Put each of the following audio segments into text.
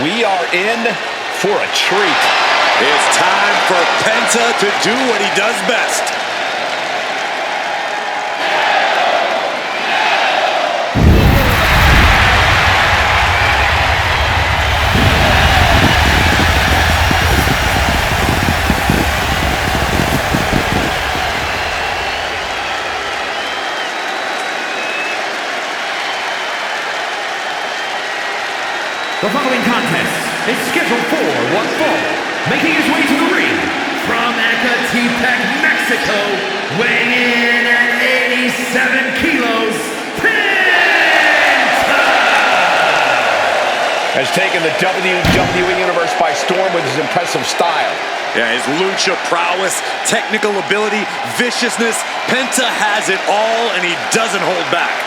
We are in for a treat. It's time for Penta to do what he does best. The following contest is scheduled for one fall. Making his way to the ring from Ecatepec, Mexico, weighing in at 87 kilos, Penta! Has taken the WWE Universe by storm with his impressive style. Yeah, his lucha prowess, technical ability, viciousness. Penta has it all, and he doesn't hold back.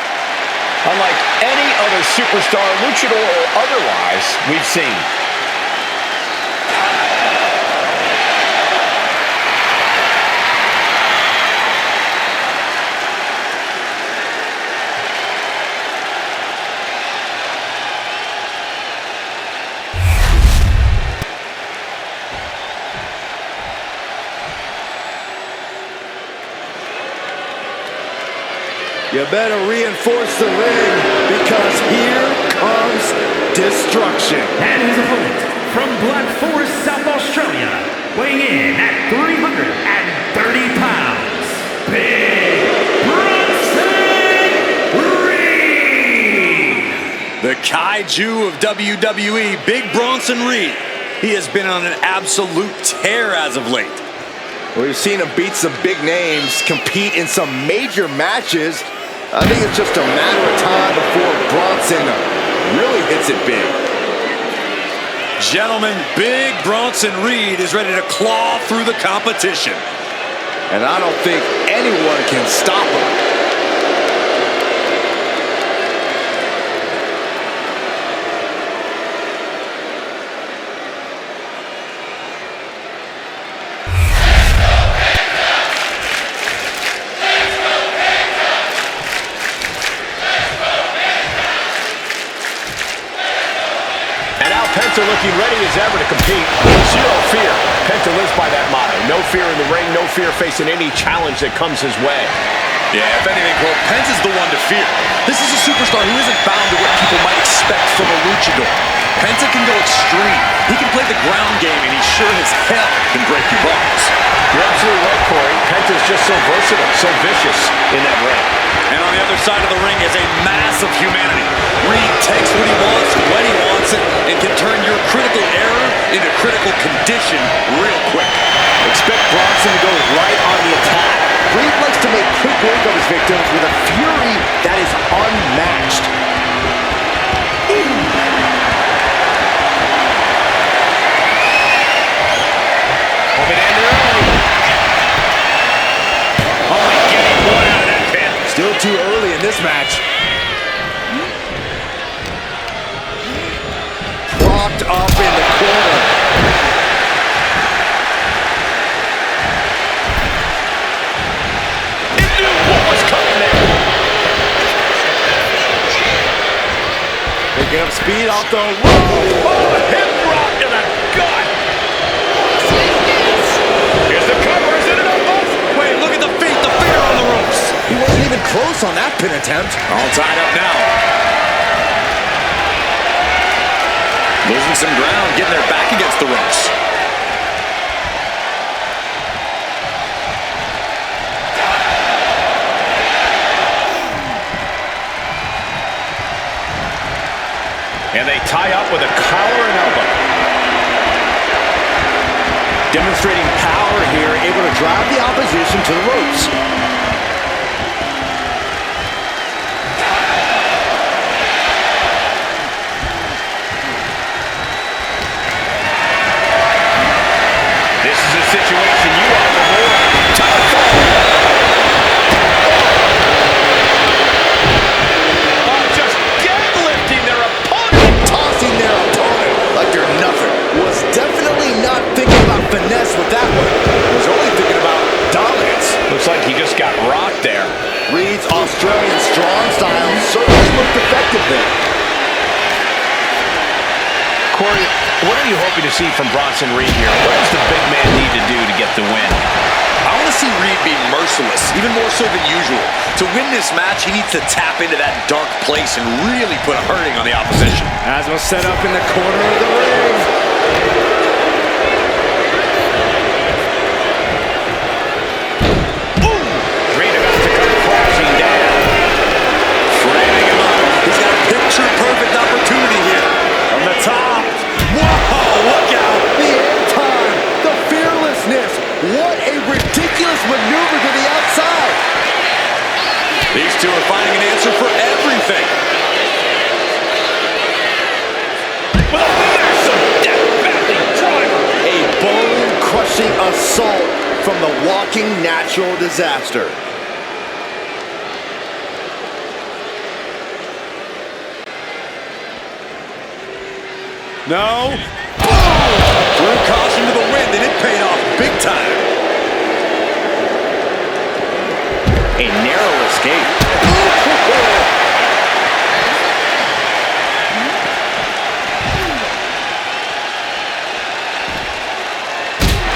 Unlike any other superstar, luchador or otherwise, we've seen. You better reinforce the ring, because here comes destruction. And his opponent from Black Forest, South Australia, weighing in at 330 pounds, Big Bronson Reed! The kaiju of WWE, Big Bronson Reed. He has been on an absolute tear as of late. We've seen him beat some big names, compete in some major matches. I think it's just a matter of time before Bronson really hits it big. Gentlemen, Big Bronson Reed is ready to claw through the competition. And I don't think anyone can stop him. Penta looking ready as ever to compete. Zero fear. Penta lives by that motto. No fear in the ring, no fear facing any challenge that comes his way. Yeah, if anything, Cole, Penta's the one to fear. This is a superstar who isn't bound to what people might expect from a luchador. Penta can go extreme. He can play the ground game, and he sure as hell can break your bones. You're absolutely right, Corey. Penta's just so versatile, so vicious in that ring. And on the other side of the ring is a mass of humanity. Reed takes what he wants when he wants it and can turn your critical error into critical condition real quick. Expect Bronson to go right on the attack. Reed likes to make quick work of his victims with a fury that is unmatched. Hoping to end early. Only getting one out of that pin. Still too early in this match. Propped up in the corner. He knew what was coming there. Picking up speed off the rope. Oh, hip drop to the gut. Here's the cover. Is it enough, folks? Wait, look at the feet. The feet are on the ropes. He wasn't even close on that pin attempt. All tied up now. Losing some ground, getting their back against the ropes. And they tie up with a collar and elbow. Demonstrating power here, able to drive the opposition to the ropes. This is a situation you are the more. Just deadlifting their opponent. Tossing their opponent like they're nothing. Was definitely not thinking about finesse with that one. Was only thinking about dominance. Looks like he just got rocked there. Reed's Australian strong style certainly looked effective there. Corey, what are you hoping to see from Bronson Reed here? What does the big man need to do to get the win? I want to see Reed be merciless, even more so than usual. To win this match, he needs to tap into that dark place and really put a hurting on the opposition. Asma set up in the corner of the ring. Reed about to come crashing down. Framing him up. He's got a picture-perfect opportunity here. From the top. Whoa, look out. The end time, the fearlessness. What a ridiculous maneuver to the outside. These two are finding an answer for everything. With a massive death-bending driver. A bone-crushing assault from the walking natural disaster. No. Boom! Threw caution to the wind, and it paid off big time. A narrow escape.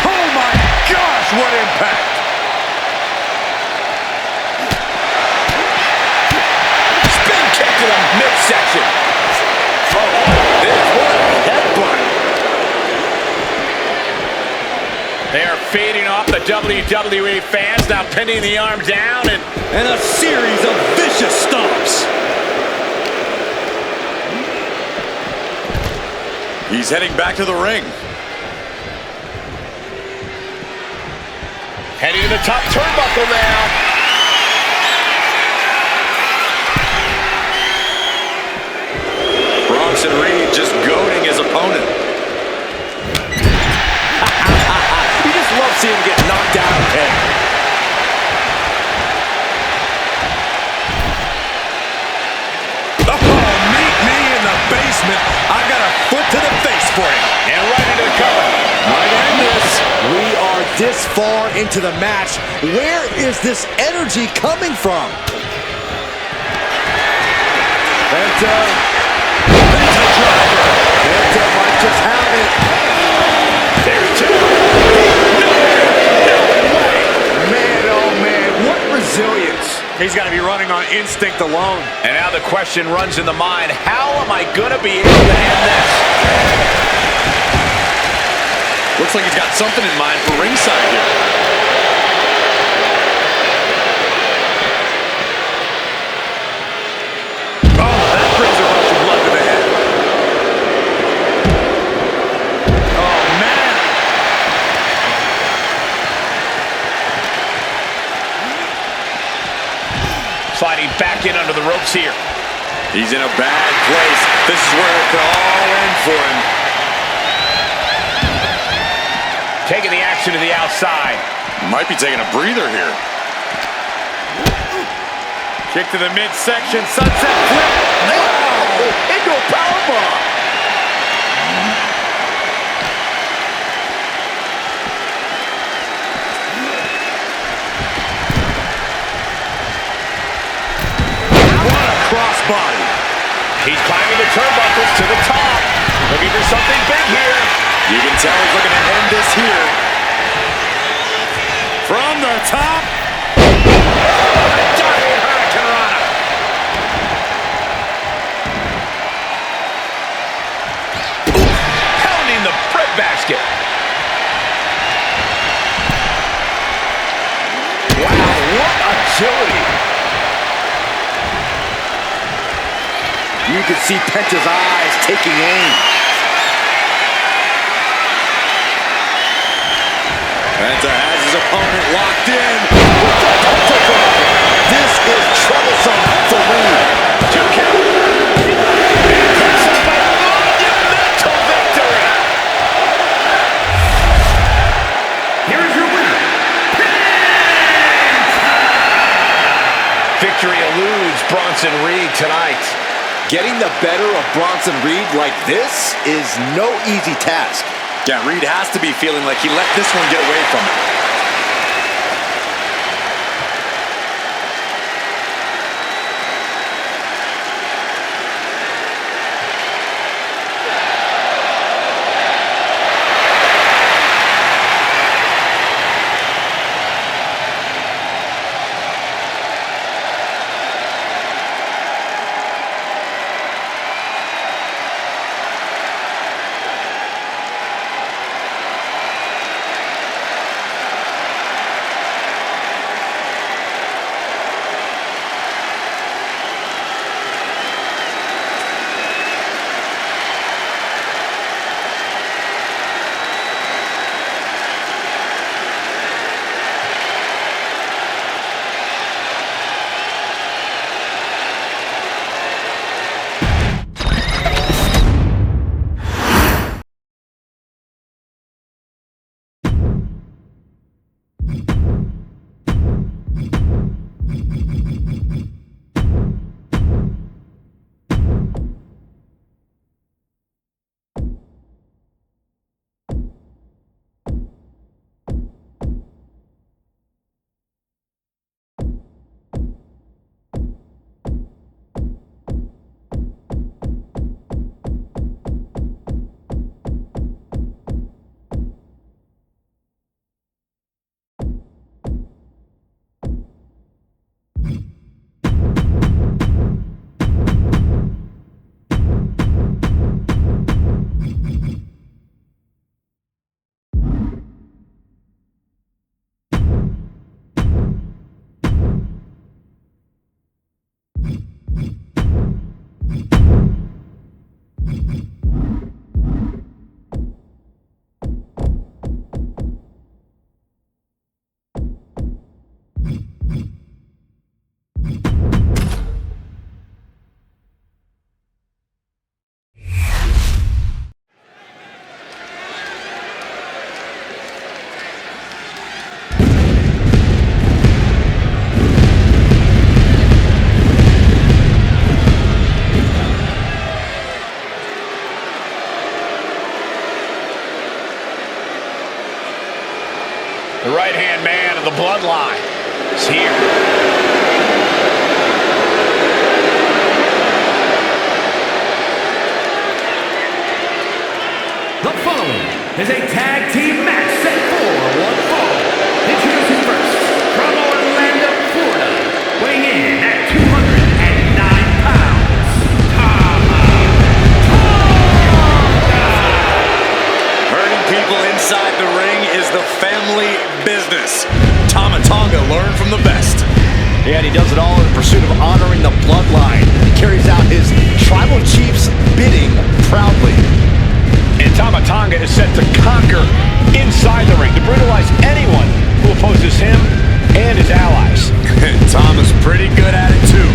Oh my gosh, what impact! Spin kick to the midsection. Oh, this what a headbutt. They are feeding off the WWE fans, now pinning the arm down And a series of vicious stomps. He's heading back to the ring. heading to the top turnbuckle now. Bronson Reed just goading his opponent. You just love seeing him get knocked down a pin. Oh, meet me in the basement. I got a foot to the face for him. And right into the cover. Might end this. We are this far into the match. Where is this energy coming from? Penta. Penta driver. Penta might just have it. There's two. No way. Man, oh man, what resilience. He's got to be running on instinct alone. And now the question runs in the mind, how am I going to be able to end this? Looks like he's got something in mind for ringside here. Oh, that brings a rush of blood to the head. Oh, man. Sliding back in under the ropes here. He's in a bad place. This is where it could all end for him. Taking the action to the outside. Might be taking a breather here. Kick to the midsection, sunset flip. Wow! Into a powerbomb. What a crossbody. He's climbing the turnbuckles to the top. Looking for something big here. You can tell he's looking to end this here. From the top. Diving Hurricanrana. Pounding the breadbasket. Wow, what agility. You can see Penta's eyes taking aim. Penta has his opponent locked in. This is troublesome for Reed. 2 count. And picks up a monumental victory. Here is your winner, Victory eludes Bronson Reed tonight. Getting the better of Bronson Reed like this is no easy task. Yeah, Reed has to be feeling like he let this one get away from him. The right-hand man of the bloodline is here. The following is a tag team match set for one fall. Introducing first, from Orlando, Florida, weighing in at 209 pounds, Tama Tonga. Hurting people inside the ring is the family business. Tama Tonga learned from the best. Yeah, and he does it all in pursuit of honoring the bloodline. He carries out his tribal chief's bidding proudly. And Tama Tonga is set to conquer inside the ring, to brutalize anyone who opposes him and his allies. Tama's pretty good at it too.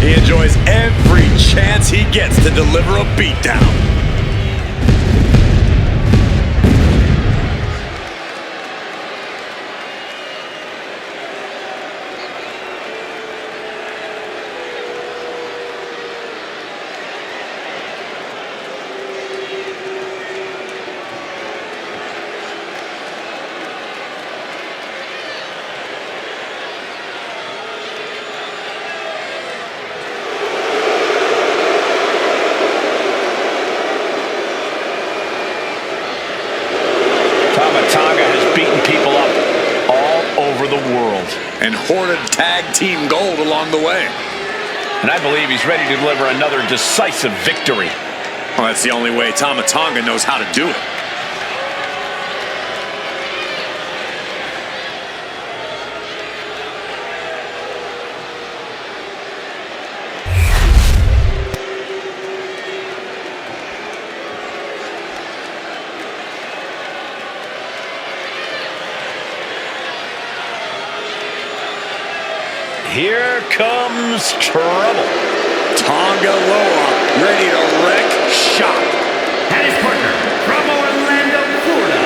He enjoys every chance he gets to deliver a beatdown. And hoarded tag team gold along the way. And I believe he's ready to deliver another decisive victory. Well, that's the only way Tama Tonga knows how to do it. Here comes trouble. Tonga Loa, ready to wreck shop. And his partner, from Orlando, Florida,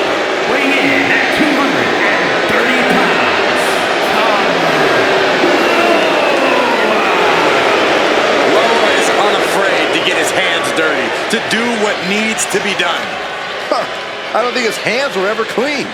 weighing in at 230 pounds, Tonga Loa. Loa is unafraid to get his hands dirty, to do what needs to be done. I don't think his hands were ever clean.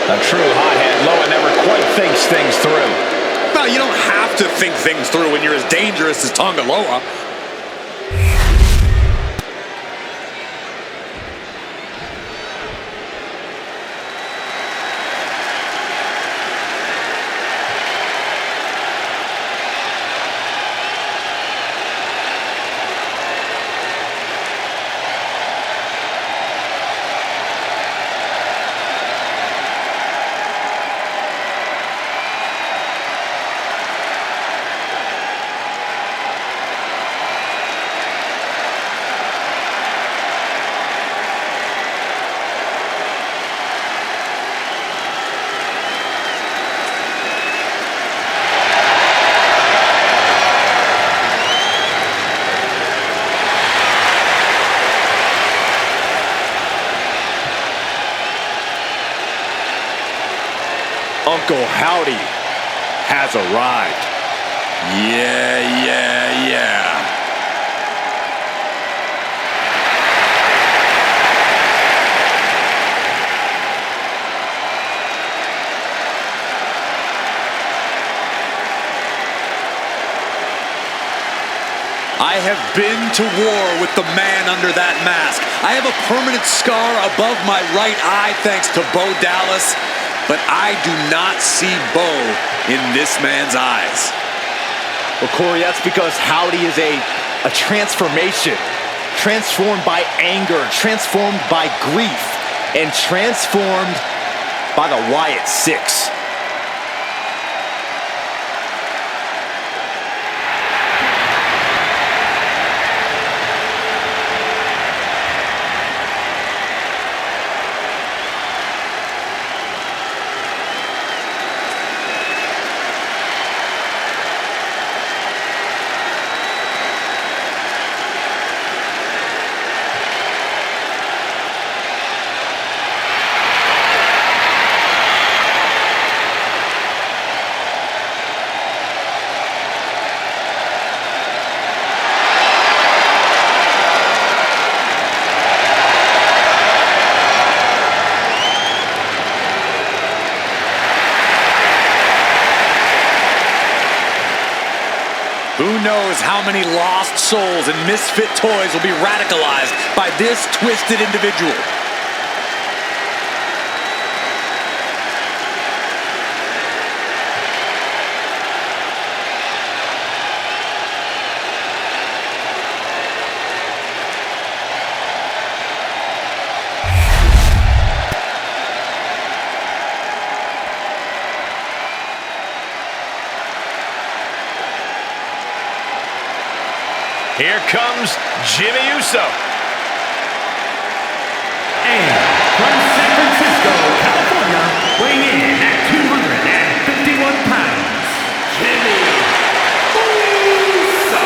A true hothead. Loa never quite thinks things through. No, you don't have to think things through when you're as dangerous as Tonga Loa. Uncle Howdy has arrived. Yeah. I have been to war with the man under that mask. I have a permanent scar above my right eye thanks to Bo Dallas, but I do not see Bo in this man's eyes. Well, Corey, that's because Howdy is a transformation. Transformed by anger, transformed by grief, and transformed by the Wyatt Six. knows how many lost souls and misfit toys will be radicalized by this twisted individual. Here comes Jimmy Uso. And from San Francisco, California, weighing in at 251 pounds, Jimmy Uso!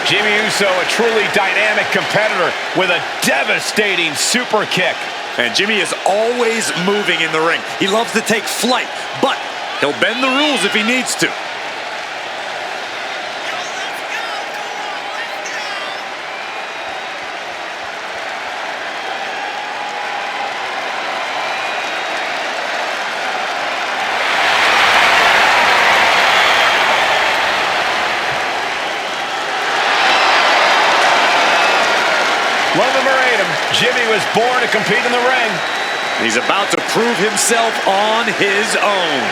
Jimmy Uso, a truly dynamic competitor with a devastating super kick. And Jimmy is always moving in the ring. He loves to take flight, but he'll bend the rules if he needs to. Love him or hate him, Jimmy was born to compete in the ring. He's about to prove himself on his own.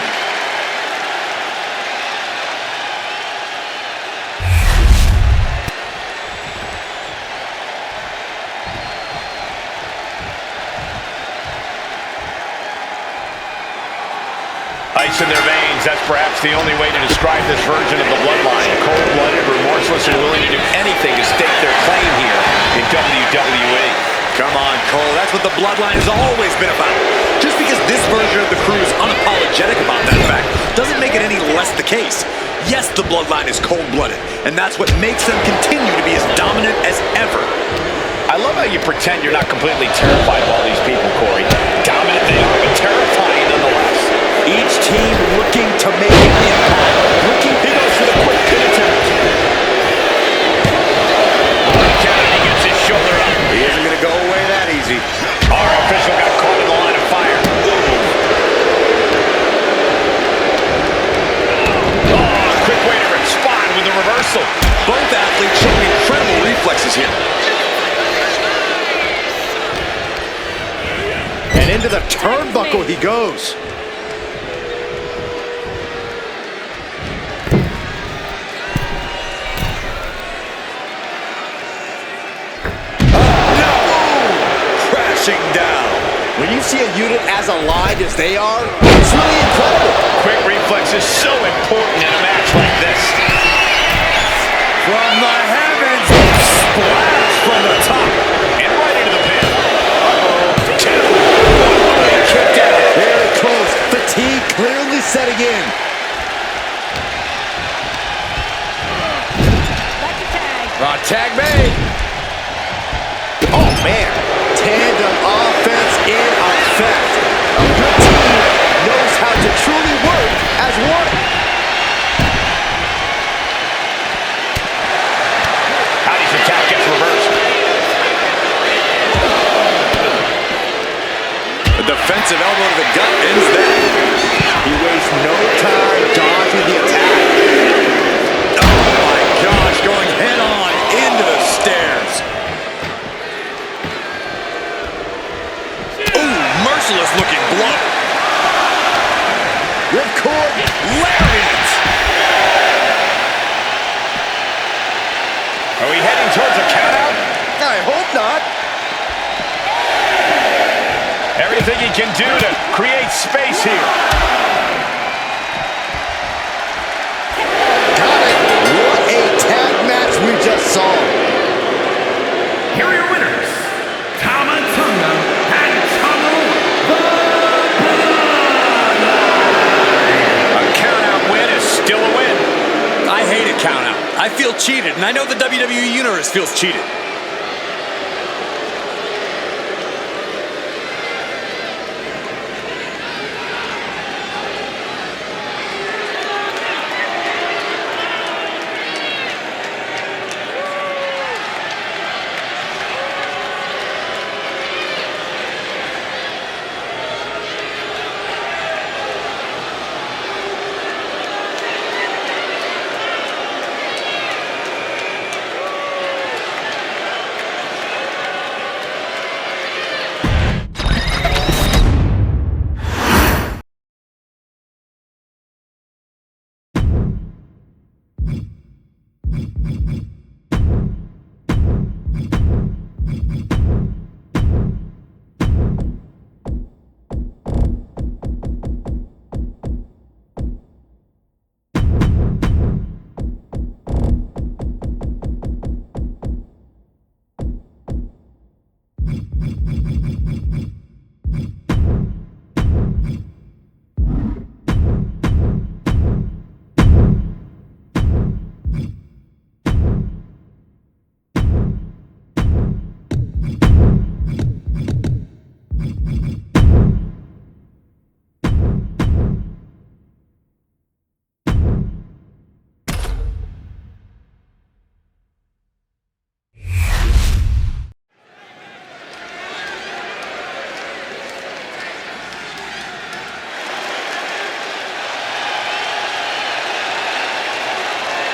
Ice in their veins, that's perhaps the only way to describe this version of the bloodline. Cold-blooded, remorseless, and willing to do anything to stake their claim here in WWE. Come on, Cole, that's what the bloodline has always been about. Just because this version of the crew is unapologetic about that fact doesn't make it any less the case. Yes, the bloodline is cold-blooded, and that's what makes them continue to be as dominant as ever. I love how you pretend you're not completely terrified of all these people, Corey. Dominant they are, but terrifying nonetheless. Each team looking to make an impact. He goes for the quick pin attempt. He gets his shoulder up. He isn't going to go away that easy. Our official got caught in the line of fire. Oh, quick way to respond with a reversal. Both athletes showing incredible reflexes here. And into the turnbuckle he goes. Down. When you see a unit as aligned as they are, it's really incredible. Quick reflex is so important in a match like this. From the heavens, splash from the top. And right into the pin. Two. Kicked out. Very close. Fatigue clearly setting in. Tag made. Oh, man. Tandem offense in effect. A good team knows how to truly work as one. Howdy's attack gets reversed. A defensive elbow to the gut ends that. He wastes no time dodging the attack. Oh my gosh, going head on into the stairs. Merciless looking blow. Ripcord Lariat. Are we heading towards a countout? I hope not. Everything he can do to create space here. Got it. What a tag match we just saw. Here are your winners, Tama Tonga and Tama the Bloodline. A countout win is still a win. I hate a count out. I feel cheated, and I know the WWE Universe feels cheated.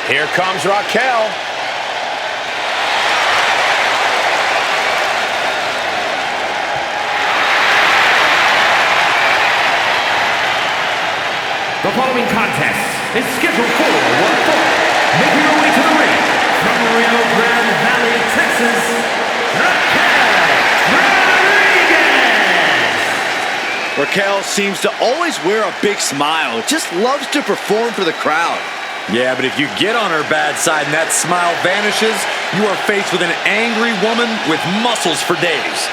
Here comes Raquel. The following contest is scheduled for one fall. Making her way to the ring from Rio Grande Valley, Texas, Raquel Rodriguez. Raquel seems to always wear a big smile. Just loves to perform for the crowd. Yeah, but if you get on her bad side and that smile vanishes, you are faced with an angry woman with muscles for days.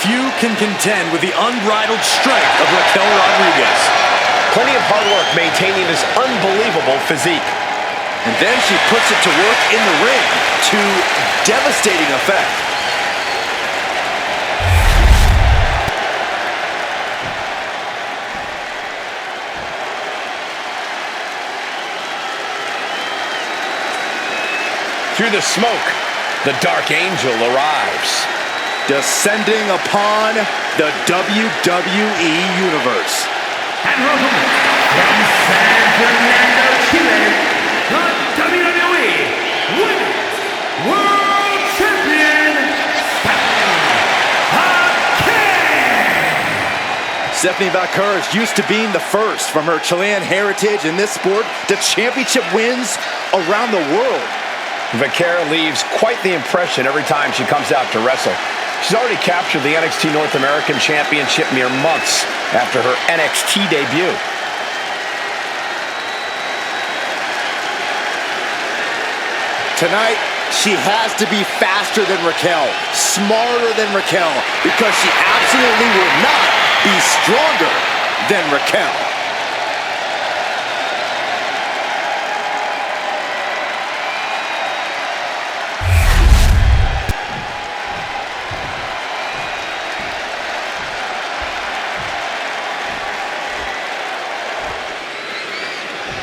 Few can contend with the unbridled strength of Raquel Rodriguez. Plenty of hard work maintaining this unbelievable physique. And then she puts it to work in the ring to devastating effect. Through the smoke, the Dark Angel arrives. Descending upon the WWE Universe. And welcome from San Fernando, Chile, the WWE Women's World Champion, Stephanie Valcour is used to being the first from her Chilean heritage in this sport to championship wins around the world. Vaquera leaves quite the impression every time she comes out to wrestle. She's already captured the NXT North American Championship mere months after her NXT debut. Tonight, she has to be faster than Raquel, smarter than Raquel, because she absolutely will not be stronger than Raquel.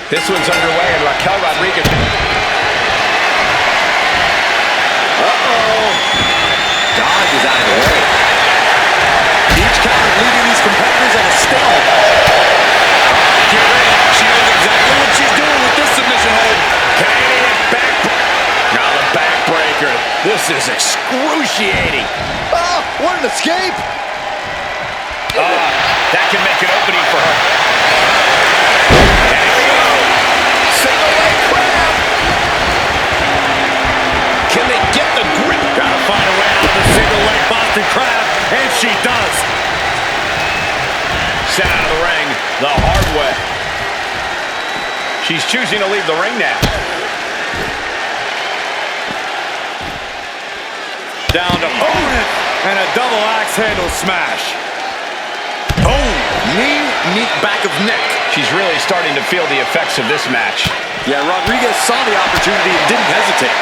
This one's underway, and Raquel Rodriguez. Uh-oh. Dodge is out of the way. Each counter leaving these competitors at a stalemate. Get ready. She knows exactly what she's doing with this submission hold. Canadian back. Now the backbreaker. This is excruciating. Oh, what an escape. That can make an opening for her. Can they get the grip? Gotta find a way out of the single leg Boston Crab, and she does. Sent out of the ring the hard way. She's choosing to leave the ring now. Down to opponent, and a double axe handle smash. Oh, knee back of neck. She's really starting to feel the effects of this match. Yeah, Rodriguez saw the opportunity and didn't hesitate.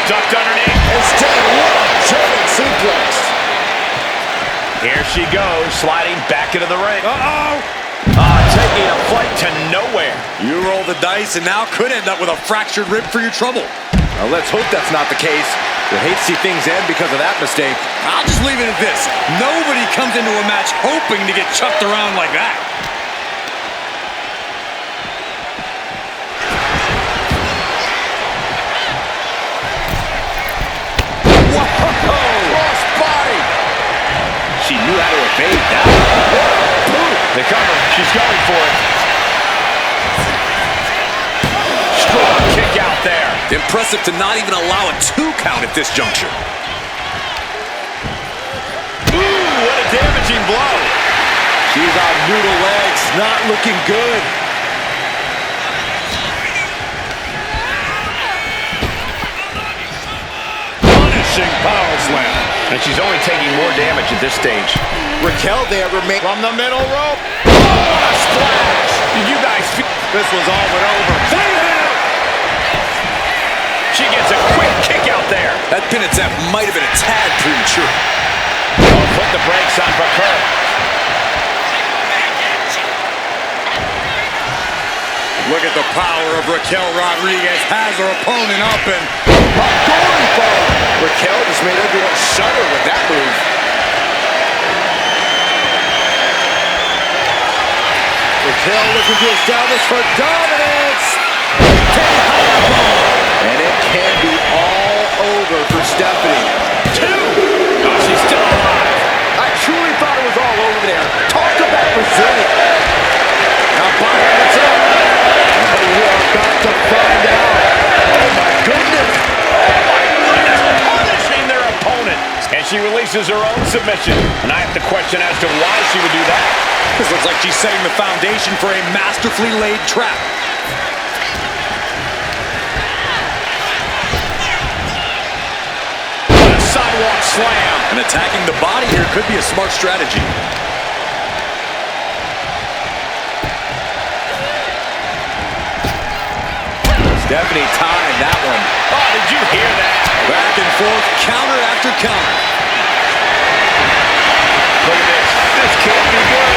Ducked underneath. Instead, what a German suplex. Here she goes, sliding back into the ring. Uh-oh. Taking a flight to nowhere. You roll the dice and now could end up with a fractured rib for your trouble. Well, let's hope that's not the case. We'd hate to see things end because of that mistake. I'll just leave it at this. Nobody comes into a match hoping to get chucked around like that. She knew how to evade that. The cover. She's going for it. Strong kick out there. Impressive to not even allow a 2 count at this juncture. noodle legs, not looking good. Punishing power slam. And she's only taking more damage at this stage. Raquel there remain From the middle rope. Splash! Did you guys feel? This was all but over. She gets a quick kick out there. That pin attempt might have been a tad premature. Oh, put the brakes on Baker. Look at the power of Raquel Rodriguez. Has her opponent up and Raquel just made everyone shudder with that move. Raquel looking to establish her dominance. And it can be all over for Stephanie. Oh, she's still alive. I truly thought it was all over there. Talk about resilient. Now Baker gets up. We are about to find out. Oh my goodness. Punishing their opponent. And she releases her own submission. And I have to question as to why she would do that. this looks like she's setting the foundation for a masterfully laid trap. Sidewalk slam. And attacking the body here could be a smart strategy. Stephanie timed that one. Oh, did you hear that? Back and forth, counter after counter. Look at this. This can't be good.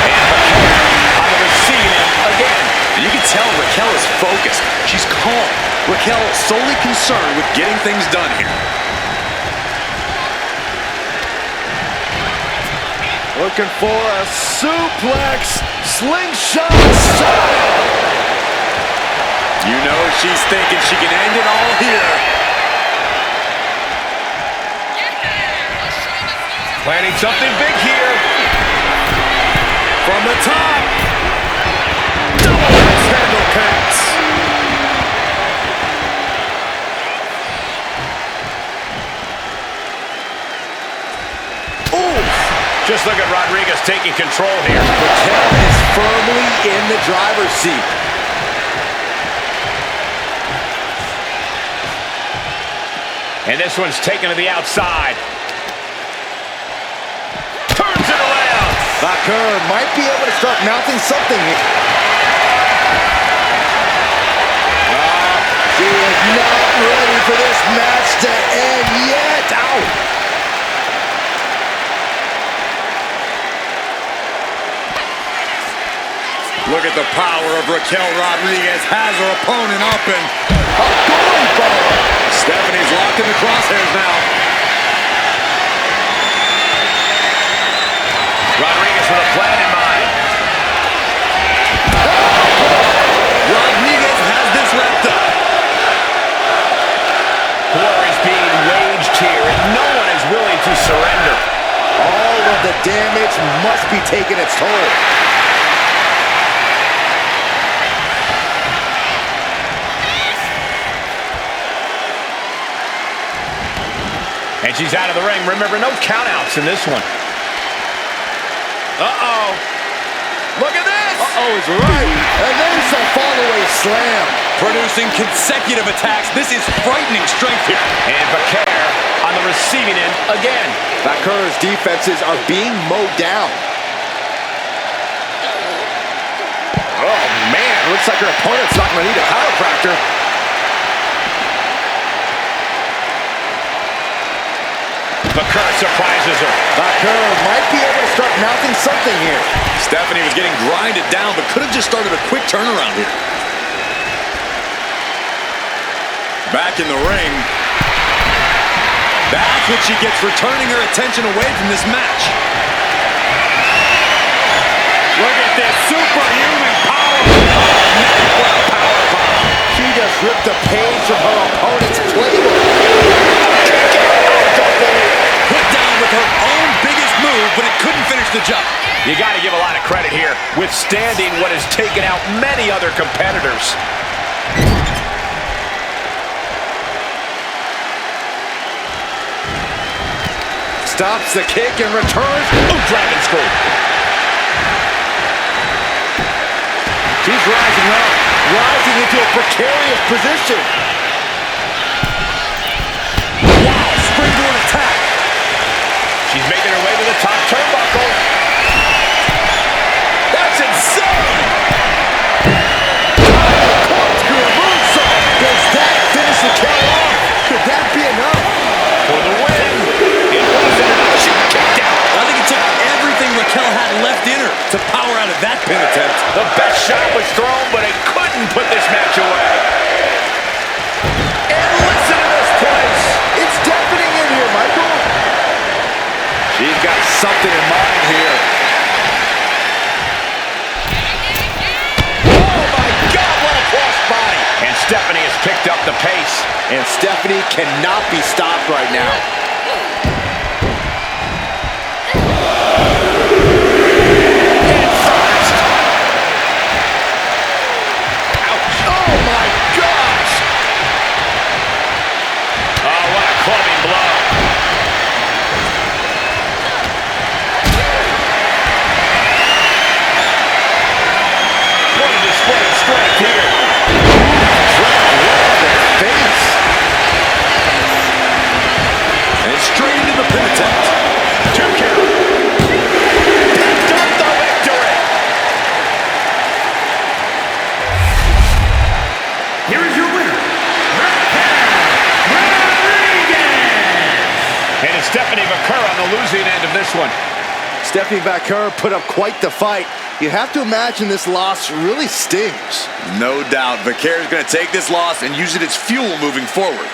And Baker on the receiving end again. You can tell Raquel is focused. She's calm. Raquel solely concerned with getting things done here. Looking for a suplex, slingshot style. You know she's thinking she can end it all here. Planning something big here. From the top. Double axe handle counts. Just look at Rodriguez taking control here. Raquel is firmly in the driver's seat. And this one's taken to the outside. Turns it around. Baker might be able to start mounting something here. She is not ready for this match to end yet. Ow! Look at the power of Raquel Rodriguez. Has her opponent up and A going ball. Stephanie's locked in the crosshairs now. Rodriguez with a plan in mind. Rodriguez has this wrapped up. War is being waged here, and no one is willing to surrender. All of the damage must be taking its toll. And she's out of the ring. Remember, no countouts in this one. Uh-oh. Look at this. Uh-oh is right. And there's a follow-away slam. Producing consecutive attacks. This is frightening strength here. And Baker on the receiving end again. Baker's defenses are being mowed down. Oh, man. Looks like her opponent's not going to need a chiropractor. Baker surprises her. Baker might be able to start mounting something here. Stephanie was getting grinded down, but could have just started a quick turnaround here. Back in the ring. That's what she gets for turning her attention away from this match. Look at this superhuman power. What a power bomb. She just ripped a page from her opponent's playbook. Put down with her own biggest move, but it couldn't finish the job. You got to give a lot of credit here, withstanding what has taken out many other competitors. stops the kick and returns. Ooh, dragon screw. She's rising up, rising into a precarious position. Wow, springboard attack. She's making her way to the top turnbuckle. That's insane. Corkscrew moonsault. Does that finish the count off? Could that be enough? For the win. It wasn't enough. She kicked out. I think it took everything Raquel had left in her to power out of that pin attempt. The best shot was thrown, but it couldn't put this match away. And listen to this place. It's deafening in here, Michael. She's got something in mind here. Oh, my God, what a crossbody. And Stephanie has picked up the pace. And Stephanie cannot be stopped right now. Stephanie Vaquer on the losing end of this one. Stephanie Vaquer put up quite the fight. You have to imagine this loss really stings. No doubt, Vaquer is going to take this loss and use it as fuel moving forward.